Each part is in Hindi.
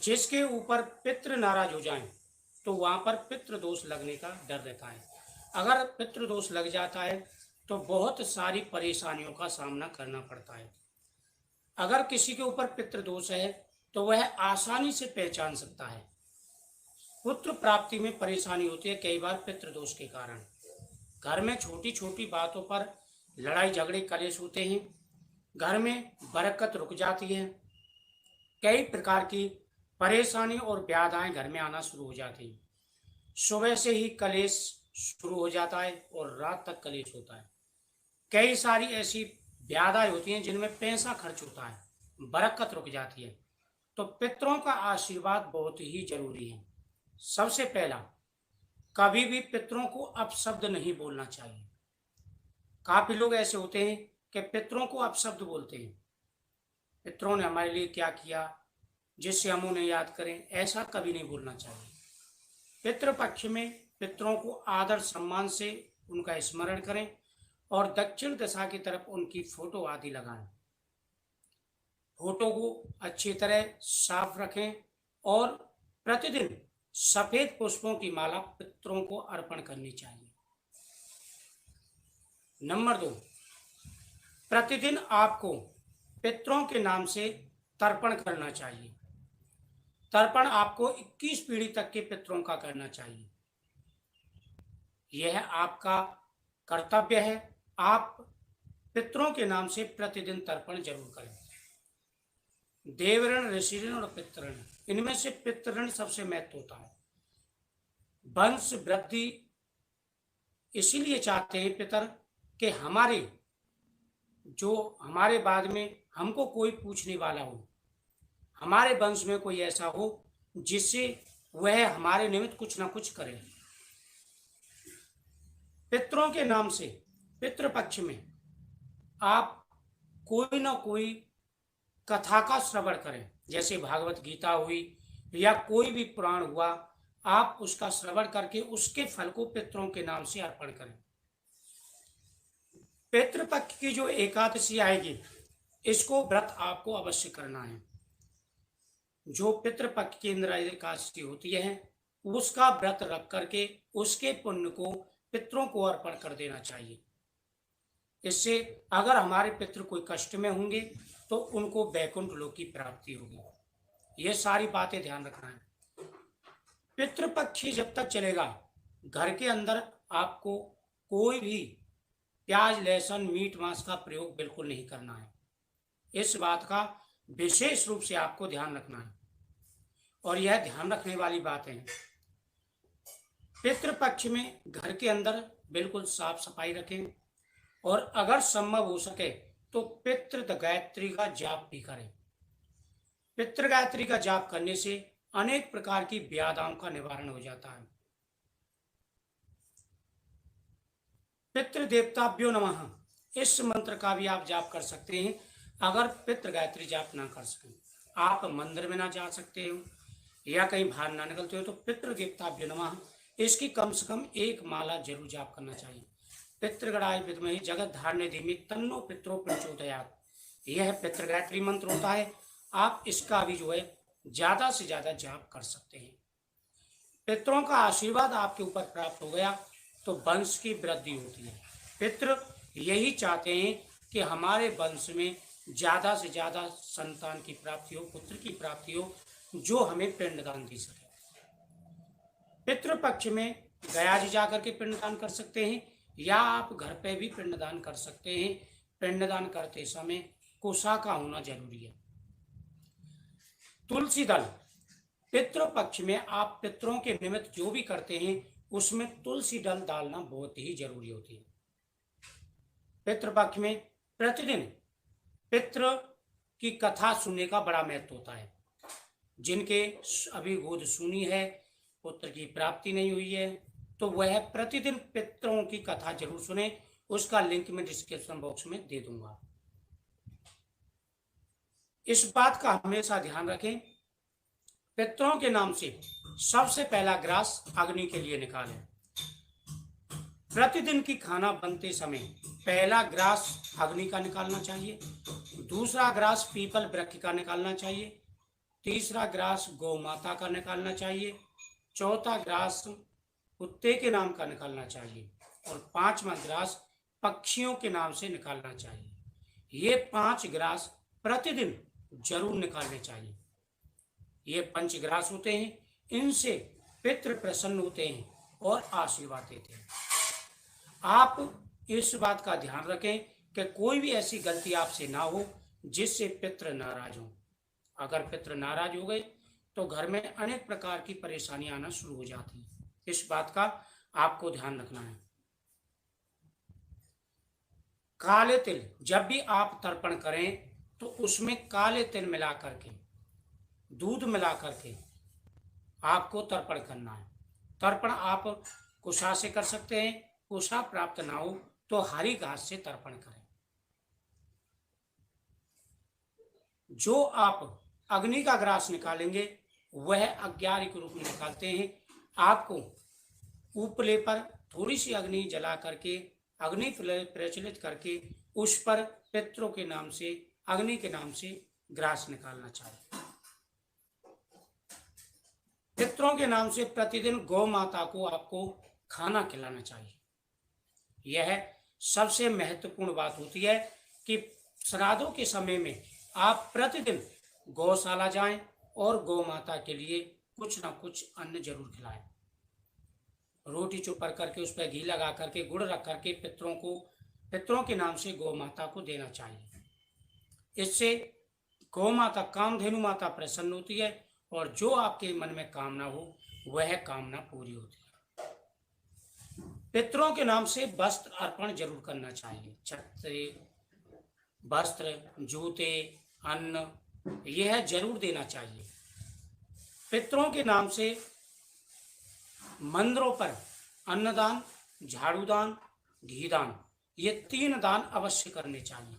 जिसके ऊपर पितृ नाराज हो जाएं तो वहां पर पितृ दोष लगने का डर रहता है। अगर पितृ दोष लग जाता है तो बहुत सारी परेशानियों का सामना करना पड़ता है। अगर किसी के ऊपर पितृ दोष है तो वह आसानी से पहचान सकता है। पुत्र प्राप्ति में परेशानी होती है कई बार पितृ दोष के कारण। घर में छोटी छोटी बातों पर लड़ाई झगड़े कलेश होते हैं। घर में बरकत रुक जाती है। कई प्रकार की परेशानी और व्याधाएं घर में आना शुरू हो जाती हैं। सुबह से ही कलेश शुरू हो जाता है और रात तक कलेश होता है। कई सारी ऐसी व्याधाएं होती हैं जिनमें पैसा खर्च होता है, बरकत रुक जाती है। तो पितरों का आशीर्वाद बहुत ही जरूरी है। सबसे पहला, कभी भी पितरों को अपशब्द नहीं बोलना चाहिए। काफी लोग ऐसे होते हैं कि पितरों को अपशब्द बोलते हैं। पितरों ने हमारे लिए क्या किया जिससे हम उन्हें याद करें, ऐसा कभी नहीं बोलना चाहिए। पितृपक्ष में पितरों को आदर सम्मान से उनका स्मरण करें और दक्षिण दिशा की तरफ उनकी फोटो आदि लगाएं। फोटो को अच्छी तरह साफ रखें और प्रतिदिन सफेद पुष्पों की माला पितरों को अर्पण करनी चाहिए। नंबर 2, प्रतिदिन आपको पितरों के नाम से तर्पण करना चाहिए। तर्पण आपको 21 पीढ़ी तक के पितरों का करना चाहिए। यह आपका कर्तव्य है। आप पितरों के नाम से प्रतिदिन तर्पण जरूर करें। देवऋण, ऋषिऋण और पितृऋण, इनमें से पितृऋण सबसे महत्व होता है। वंश वृद्धि इसीलिए चाहते हैं पितर कि हमारे बाद में हमको कोई पूछने वाला हो, हमारे वंश में कोई ऐसा हो जिससे वह हमारे निमित्त कुछ ना कुछ करे। पितरों के नाम से पितृपक्ष में आप कोई ना कोई कथा का श्रवण करें, जैसे भागवत गीता हुई या कोई भी पुराण हुआ, आप उसका श्रवण करके उसके फल को पितरों के नाम से अर्पण करें। पितृपक्ष की जो एकादशी आएगी, इसको व्रत आपको अवश्य करना है। जो पितृपक्ष की इंद्र एकादशी होती है उसका व्रत रख करके उसके पुण्य को पितरों को अर्पण कर देना चाहिए। इससे अगर हमारे पितृ कोई कष्ट में होंगे तो उनको वैकुंठ लोक की प्राप्ति होगी। ये सारी बातें ध्यान रखना है। पितृपक्षी जब तक चलेगा, घर के अंदर आपको कोई भी प्याज, लहसुन, मीट, मांस का प्रयोग बिल्कुल नहीं करना है। इस बात का विशेष रूप से आपको ध्यान रखना है और यह ध्यान रखने वाली बात है। पितृपक्ष में घर के अंदर बिल्कुल साफ सफाई रखें और अगर संभव हो सके तो पितृ गायत्री का जाप भी करें। पितृ गायत्री का जाप करने से अनेक प्रकार की व्याधियों का निवारण हो जाता है। पितृदेवताभ्यो नमः, इस मंत्र का भी आप जाप कर सकते हैं। अगर पितृ गायत्री जाप ना कर सकें, आप मंदिर में ना जा सकते हो या कहीं बाहर ना निकलते हो तो पितृदेवताभ्यो नमः, इसकी कम से कम एक माला जरूर जाप करना चाहिए। पितृगणाय विद्महे जगत धारणे धीमे तन्नो पितरो प्रचोदयात्, यह पितृ गायत्री मंत्र होता है। आप इसका भी जो है ज्यादा से ज्यादा जाप कर सकते हैं। पितरों का आशीर्वाद आपके ऊपर प्राप्त हो गया तो वंश की वृद्धि होती है। पितृ यही चाहते हैं कि हमारे वंश में ज्यादा से ज्यादा संतान की प्राप्ति हो, पुत्र की प्राप्ति हो, जो हमें पिंडदान दे सके। पितृपक्ष में गया जी जाकर के पिंडदान कर सकते हैं या आप घर पे भी पिंडदान कर सकते हैं। पिंडदान करते समय कुशा का होना जरूरी है। तुलसी दल, पितृपक्ष में आप पितरों के निमित्त जो भी करते हैं उसमें तुलसी दल डालना बहुत ही जरूरी होती है। पितृपक्ष में प्रतिदिन पितृ की कथा सुनने का बड़ा महत्व होता है। जिनके अभी गोद सूनी है, पुत्र की प्राप्ति नहीं हुई है, तो वह प्रतिदिन पितरों की कथा जरूर सुने। उसका लिंक मैं डिस्क्रिप्शन बॉक्स में दे दूंगा। इस बात का हमेशा ध्यान रखें, पितरों के नाम से सबसे पहला ग्रास अग्नि के लिए निकालें। प्रतिदिन की खाना बनते समय पहला ग्रास अग्नि का निकालना चाहिए, दूसरा ग्रास पीपल वृक्ष का निकालना चाहिए, तीसरा ग्रास गौ माता का निकालना चाहिए, चौथा ग्रास कुत्ते के नाम का निकालना चाहिए और पांचवा ग्रास पक्षियों के नाम से निकालना चाहिए। ये 5 ग्रास प्रतिदिन जरूर निकालने चाहिए। ये पंचग्रास होते हैं, इनसे पितृ प्रसन्न होते हैं और आशीर्वाद देते हैं। आप इस बात का ध्यान रखें कि कोई भी ऐसी गलती आपसे ना हो जिससे पितृ नाराज हो। अगर पितृ नाराज हो गए तो घर में अनेक प्रकार की परेशानियां आना शुरू हो जाती हैं। इस बात का आपको ध्यान रखना है। काले तिल, जब भी आप तर्पण करें तो उसमें काले तिल मिला करके, दूध मिला करके आपको तर्पण करना है। तर्पण आप कुशा से कर सकते हैं, कुशा प्राप्त ना हो तो हरी घास से तर्पण करें। जो आप अग्नि का ग्रास निकालेंगे वह अज्ञारी के रूप में निकालते हैं। आपको उपले पर थोड़ी सी अग्नि जला करके, अग्नि प्रज्वलित करके उस पर पितरों के नाम से, अग्नि के नाम से ग्रास निकालना चाहिए। पितरों के नाम से प्रतिदिन गौ माता को आपको खाना खिलाना चाहिए। यह सबसे महत्वपूर्ण बात होती है कि श्राद्धों के समय में आप प्रतिदिन गौशाला जाएं और गौ माता के लिए कुछ ना कुछ अन्न जरूर खिलाएं। रोटी चुपर करके उस पर घी लगा करके, गुड़ रख करके पितरों के नाम से गौ माता को देना चाहिए। इससे गौ माता, कामधेनु माता प्रसन्न होती है और जो आपके मन में कामना हो वह कामना पूरी होती है। पितरों के नाम से वस्त्र अर्पण जरूर करना चाहिए। छत्र, वस्त्र, जूते, अन्न, यह जरूर देना चाहिए। पितरों के नाम से मंदिरों पर अन्नदान, झाड़ूदान, घीदान, ये 3 दान अवश्य करने चाहिए।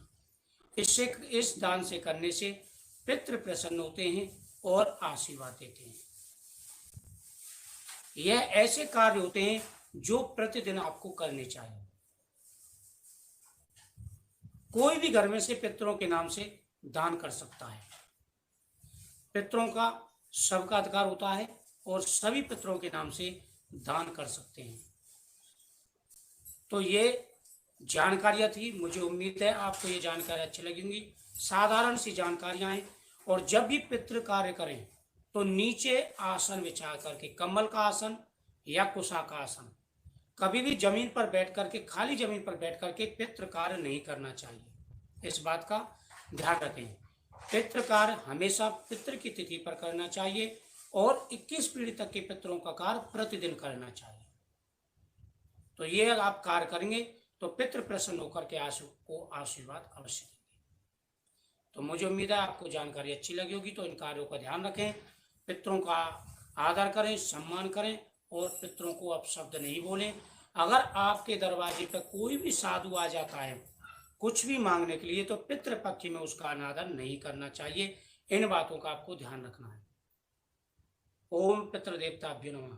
इस दान से करने से पितृ प्रसन्न होते हैं और आशीर्वाद देते हैं। यह ऐसे कार्य होते हैं जो प्रतिदिन आपको करने चाहिए। कोई भी घर में से पितरों के नाम से दान कर सकता है। पितरों का सबका अधिकार होता है और सभी पितरों के नाम से दान कर सकते हैं। तो ये जानकारियां थी। मुझे उम्मीद है आपको ये जानकारी अच्छी लगेंगी। साधारण सी जानकारियां हैं। और जब भी पितृ कार्य करें तो नीचे आसन बिछा करके, कमल का आसन या कुशा का आसन, कभी भी जमीन पर बैठ करके, खाली जमीन पर बैठ करके पितृ कार्य नहीं करना चाहिए। इस बात का ध्यान रखें। पितृ कार्य हमेशा पितृ की तिथि पर करना चाहिए और 21 पीढ़ी तक के पितरों का कार्य प्रतिदिन करना चाहिए। तो ये आप कार्य करेंगे तो पितृ प्रसन्न होकर के आपको आशीर्वाद अवश्य देंगे। तो मुझे उम्मीद है आपको जानकारी अच्छी लगी होगी। तो इन कार्यों का ध्यान रखें, पितरों का आदर करें, सम्मान करें और पितरों को अपशब्द नहीं बोलें। अगर आपके दरवाजे पर कोई भी साधु आ जाता है कुछ भी मांगने के लिए तो पितृपक्ष में उसका अनादर नहीं करना चाहिए। इन बातों का आपको ध्यान रखना है। ओम पितृदेवताभ्यो नमः।